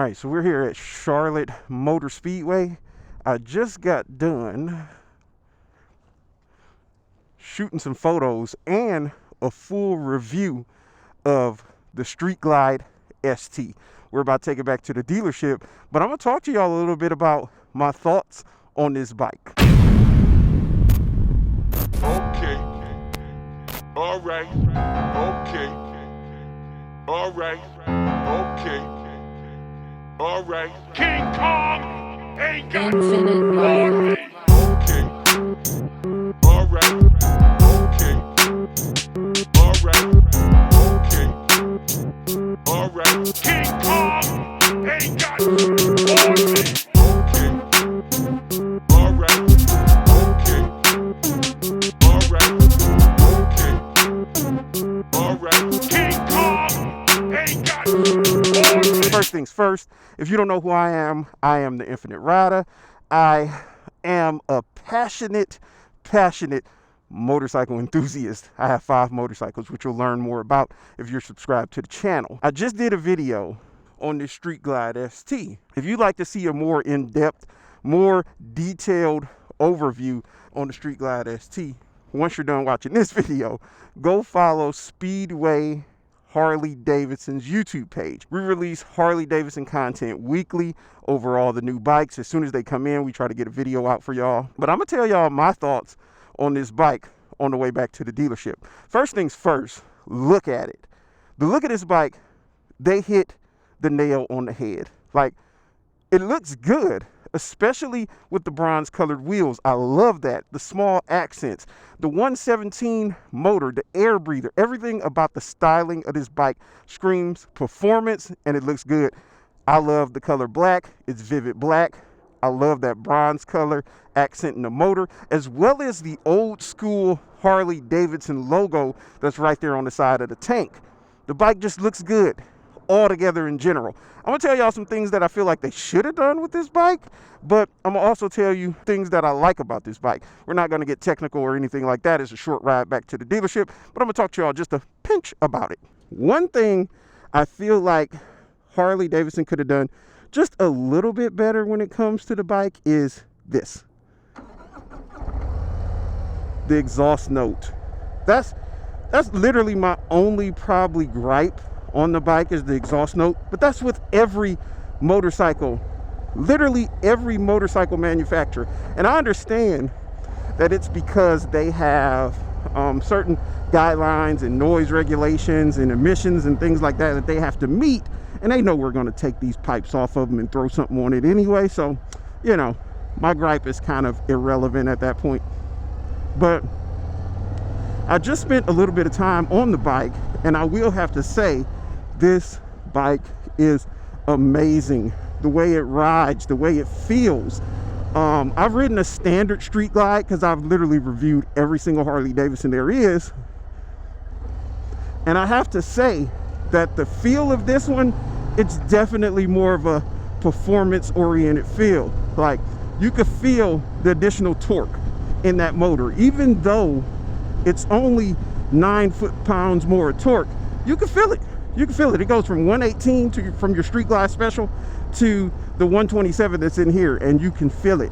right, so we're here at Charlotte Motor Speedway. I just got done shooting some photos and a full review of the Street Glide ST. We're about to take it back to the dealership, but I'm gonna talk to y'all a little bit about my thoughts on this bike. Okay. All right. Okay. All right. Okay. All right. King Kong ain't got Infinit Ryda. Okay. All right. Okay. All right. Okay. All right. King Kong ain't got okay. Okay. All right. Okay. All right. Okay. All right. King Kong ain't got okay. First things first, if you don't know who I am the Infinit Ryda. I am a passionate motorcycle enthusiast. I have 5 motorcycles, which you'll learn more about if you're subscribed to the channel. I just did a video on this Street Glide ST. If you'd like to see a more in-depth, more detailed overview on the Street Glide ST, once you're done watching this video, go follow Speedway Harley-Davidson's YouTube page. We release Harley-Davidson content weekly over all the new bikes. As soon as they come in, we try to get a video out for y'all. But I'm gonna tell y'all my thoughts on this bike on the way back to the dealership. First things first, look at it. The look of this bike, they hit the nail on the head. Like, it looks good, especially with the bronze colored wheels. I love that. The small accents, the 117 motor, the air breather, everything about the styling of this bike screams performance, and it looks good. I love the color black. It's vivid black. I love that bronze color accent in the motor, as well as the old school Harley-Davidson logo that's right there on the side of the tank. The bike just looks good altogether in general. I'm gonna tell y'all some things that I feel like they should have done with this bike, but I'm gonna also tell you things that I like about this bike. We're not gonna get technical or anything like that. It's a short ride back to the dealership, but I'm gonna talk to y'all just a pinch about it. One thing I feel like Harley-Davidson could have done just a little bit better when it comes to the bike is this. The exhaust note. That's literally my only probably gripe on the bike is the exhaust note, but that's with every motorcycle, literally every motorcycle manufacturer. And I understand that it's because they have certain guidelines and noise regulations and emissions and things like that that they have to meet, and they know we're going to take these pipes off of them and throw something on it anyway. So, you know, my gripe is kind of irrelevant at that point. But I just spent a little bit of time on the bike, and I will have to say this bike is amazing. The way it rides, the way it feels. I've ridden a standard Street Glide because I've literally reviewed every single Harley-Davidson there is, and I have to say that the feel of this one, it's definitely more of a performance-oriented feel. Like, you could feel the additional torque in that motor, even though it's only 9 foot-pounds more of torque. You can feel it. You can feel it. It goes from 118 from your Street Glide Special to the 127 that's in here, and you can feel it.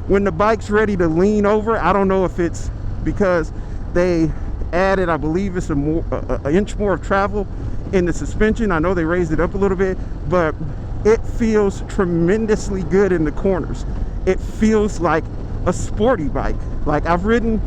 When the bike's ready to lean over, I don't know if it's because they added, I believe it's an inch more of travel in the suspension. I know they raised it up a little bit, but it feels tremendously good in the corners. It feels like a sporty bike. Like, I've ridden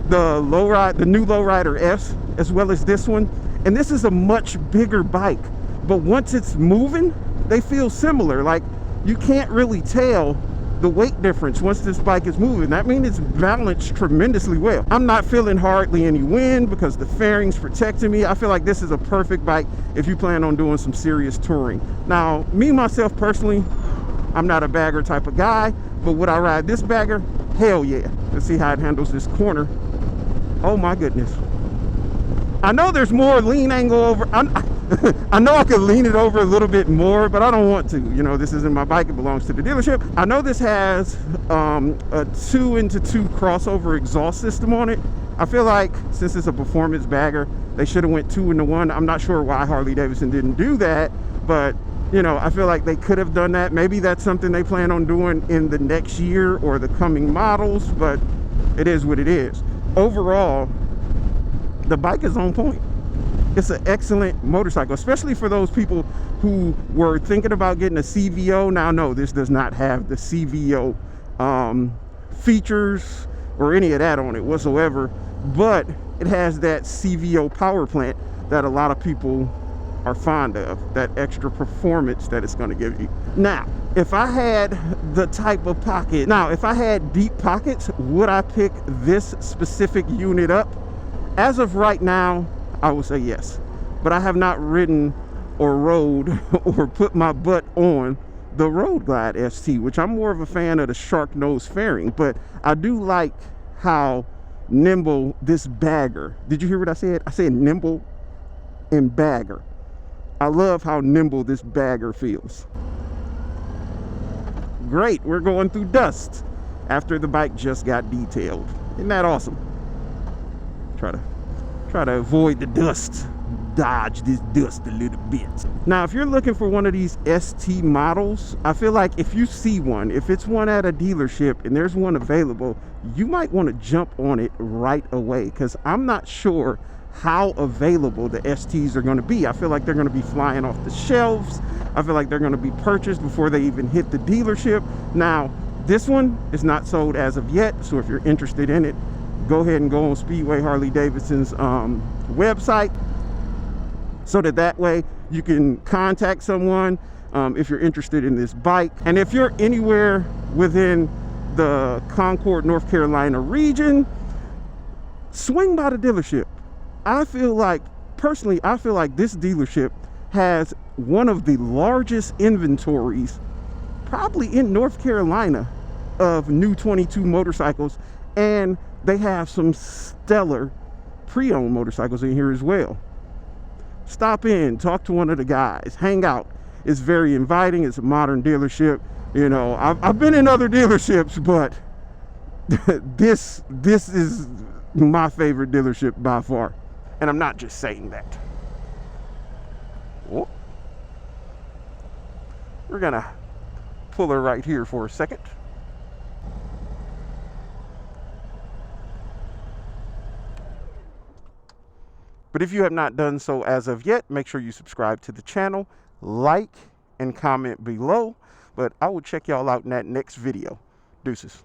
the new Lowrider S as well as this one, and this is a much bigger bike, but once it's moving, they feel similar. Like, you can't really tell the weight difference once this bike is moving. That means it's balanced tremendously well. I'm not feeling hardly any wind because the fairing's protecting me. I feel like this is a perfect bike if you plan on doing some serious touring. Now, me myself personally, I'm not a bagger type of guy, but would I ride this bagger? Hell yeah. Let's see how it handles this corner. Oh my goodness. I know there's more lean angle over. I know I could lean it over a little bit more, but I don't want to. You know, this isn't my bike. It belongs to the dealership. I know this has a 2-into-2 crossover exhaust system on it. I feel like since it's a performance bagger, they should have went 2-into-1. I'm not sure why Harley-Davidson didn't do that, but You know, I feel like they could have done that. Maybe that's something they plan on doing in the next year or the coming models, but it is what it is. Overall, the bike is on point. It's an excellent motorcycle, especially for those people who were thinking about getting a CVO. Now, no, this does not have the CVO features or any of that on it whatsoever, but it has that CVO power plant that a lot of people are fond of, that extra performance that it's going to give you. Now, if I had the type of pocket, if I had deep pockets, would I pick this specific unit up? As of right now, I would say yes, but I have not ridden or rode or put my butt on the Road Glide ST, which I'm more of a fan of the shark nose fairing, but I do like how nimble this bagger, did you hear what I said? I said nimble and bagger. I love how nimble this bagger feels. Great, we're going through dust after the bike just got detailed. Isn't that awesome? Try to avoid the dust, dodge this dust a little bit. Now, if you're looking for one of these ST models, I feel like if you see one, if it's one at a dealership and there's one available, you might want to jump on it right away, because I'm not sure how available the STs are going to be. I feel like they're going to be flying off the shelves. I feel like they're going to be purchased before they even hit the dealership. Now, this one is not sold as of yet, so if you're interested in it, go ahead and go on Speedway Harley-Davidson's website, so that way you can contact someone if you're interested in this bike. And if you're anywhere within the Concord, North Carolina region, swing by the dealership. I feel like, personally, I feel like this dealership has one of the largest inventories probably in North Carolina of new 22 motorcycles, and they have some stellar pre-owned motorcycles in here as well. Stop in, talk to one of the guys, hang out. It's very inviting. It's a modern dealership. You know, I've been in other dealerships, but this is my favorite dealership by far. And I'm not just saying that. Oh. We're gonna pull her right here for a second. But if you have not done so as of yet, make sure you subscribe to the channel, like, and comment below. But I will check y'all out in that next video. Deuces.